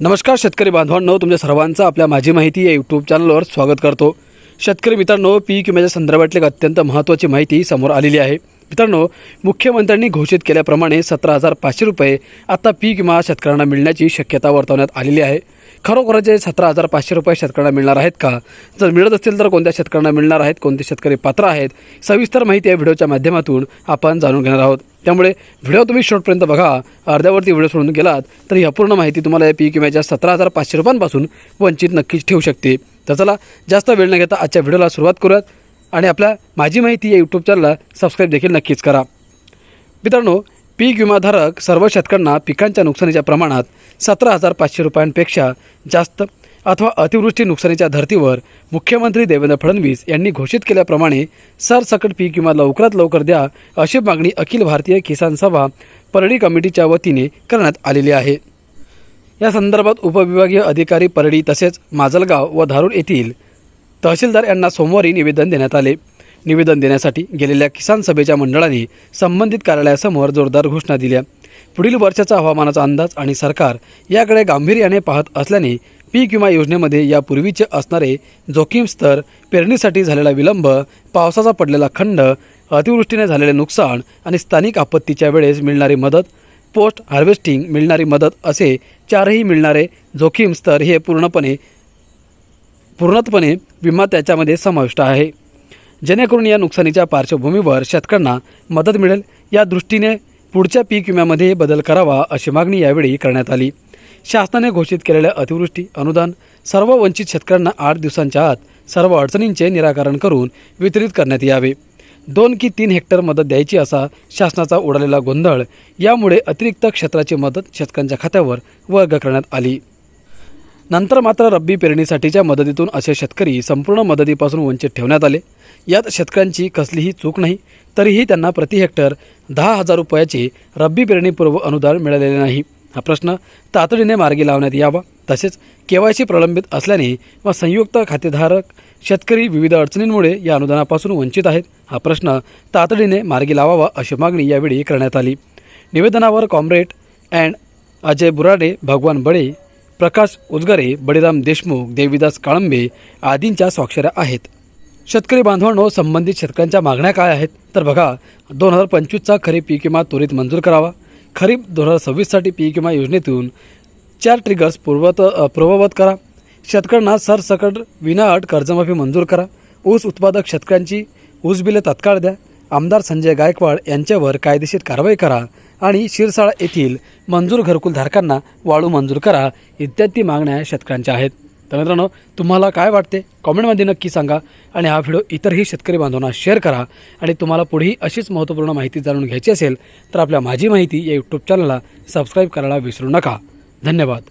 नमस्कार शेतकरी बांधवांनो, तुमच्या सर्वांचं आपल्या माझी माहिती या यूट्यूब चॅनलवर स्वागत करतो। शेतकरी मित्रांनो, पीक विम्याच्या संदर्भातली एक अत्यंत महत्त्वाची माहिती समोर आलेली आहे। मित्रांनो, मुख्यमंत्र्यांनी घोषित केल्याप्रमाणे 17,500 रुपये आता पीक विमा शेतकऱ्यांना मिळण्याची शक्यता वर्तवण्यात आलेली आहे। खरोखरच 17,500 रुपये शेतकऱ्यांना मिळणार आहेत का? जर मिळत असतील तर कोणत्या शेतकऱ्यांना मिळणार आहेत, कोणते शेतकरी पात्र आहेत, सविस्तर माहिती या व्हिडिओच्या माध्यमातून आपण जाणून घेणार आहोत। त्यामुळे व्हिडिओ तुम्ही शेवटपर्यंत बघा। अर्ध्यावरती व्हिडिओ सोडून गेलात तर ही अपूर्ण माहिती तुम्हाला या पीक विम्याच्या 17,500 रुपयांपासून वंचित नक्कीच ठेवू शकते। तर चला जास्त वेळ न घेता आजच्या व्हिडिओला सुरुवात करूयात आणि आपल्या माझी माहिती या यूट्यूब चॅनलला सबस्क्राईब देखील नक्कीच करा। मित्रांनो, पीक विमाधारक सर्व शेतकऱ्यांना पिकांच्या नुकसानीच्या प्रमाणात 17,500 रुपयांपेक्षा जास्त अथवा अतिवृष्टी नुकसानीच्या धर्तीवर मुख्यमंत्री देवेंद्र फडणवीस यांनी घोषित केल्याप्रमाणे सरसकट पीक विमा लवकरात लवकर द्या अशी मागणी अखिल भारतीय किसान सभा परळी कमिटीच्या वतीने करण्यात आलेली आहे। या संदर्भात उपविभागीय अधिकारी परळी तसेच माजलगाव व धारूर येथील तहसीलदार यांना सोमवारी निवेदन देण्यात आले। निवेदन देण्यासाठी गेलेल्या किसान सभेच्या मंडळाने संबंधित कार्यालयासमोर जोरदार घोषणा दिल्या। पुढील वर्षाचा हवामानाचा अंदाज आणि सरकार याकडे गांभीर्याने पाहत असल्याने पीक विमा योजनेमध्ये यापूर्वीचे असणारे जोखीम स्तर, पेरणीसाठी झालेला विलंब, पावसाचा पडलेला खंड, अतिवृष्टीने झालेले नुकसान आणि स्थानिक आपत्तीच्या वेळेस मिळणारी मदत, पोस्ट हार्वेस्टिंग मिळणारी मदत असे चारही मिळणारे जोखीम स्तर हे पूर्णपणे विमा त्याच्यामध्ये समाविष्ट आहे, जेणेकरून या नुकसानीच्या पार्श्वभूमीवर शेतकऱ्यांना मदत मिळेल। या दृष्टीने पुढच्या पीक विम्यामध्ये बदल करावा अशी मागणी यावेळी करण्यात आली। शासनाने घोषित केलेल्या अतिवृष्टी अनुदान सर्व वंचित शेतकऱ्यांना 8 दिवसांच्या आत सर्व अडचणींचे निराकरण करून वितरित करण्यात यावे। 2 की 3 हेक्टर मदत द्यायची असा शासनाचा उडालेला गोंधळ, यामुळे अतिरिक्त क्षेत्राची मदत शेतकऱ्यांच्या खात्यावर वर्ग करण्यात आली। नंतर मात्र रब्बी पेरणीसाठीच्या मदतीतून असे शेतकरी संपूर्ण मदतीपासून वंचित ठेवण्यात आले। यात शेतकऱ्यांची कसलीही चूक नाही, तरीही त्यांना प्रति हेक्टर 10,000 रुपयाचे रब्बी पेरणीपूर्व अनुदान मिळालेले नाही। हा प्रश्न तातडीने मार्गी लावण्यात यावा। तसेच केवायसी प्रलंबित असल्याने व संयुक्त खातेधारक शेतकरी विविध अडचणींमुळे या अनुदानापासून वंचित आहेत। हा प्रश्न तातडीने मार्गी लावावा अशी मागणी यावेळी करण्यात आली। निवेदनावर कॉम्रेड अँड अजय बुराडे, भगवान बडे, प्रकाश उजगरे, बळीराम देशमुख, देवीदास काळंबे आदींच्या स्वाक्षऱ्या आहेत। शेतकरी बांधवांनो, संबंधित शेतकऱ्यांच्या मागण्या काय आहेत तर बघा, 2025चा खरीप पीक विमा त्वरित मंजूर करावा। खरीप 2026साठी पीक विमा योजनेतून 4 ट्रिगर्स पूर्ववत करा। शेतकऱ्यांना सरसकट विनाअट कर्जमाफी मंजूर करा। ऊस उत्पादक शेतकऱ्यांची ऊस बिले तात्काळ द्या। आमदार संजय गायकवाड यांच्यावर कायदेशीर कारवाई करा आणि शिरसाळा येथील मंजूर घरकुल धारकांना वाळू मंजूर करा इत्यादी मागण्या शेतकऱ्यांच्या आहेत। तर मित्रांनो, तुम्हाला काय वाटते कॉमेंटमध्ये नक्की सांगा आणि हा व्हिडिओ इतरही शेतकरी बांधवांना शेअर करा। आणि तुम्हाला पुढेही अशीच महत्त्वपूर्ण माहिती जाणून घ्यायची असेल तर आपल्या माझी माहिती या यूट्यूब चॅनलला सबस्क्राईब करायला विसरू नका। धन्यवाद।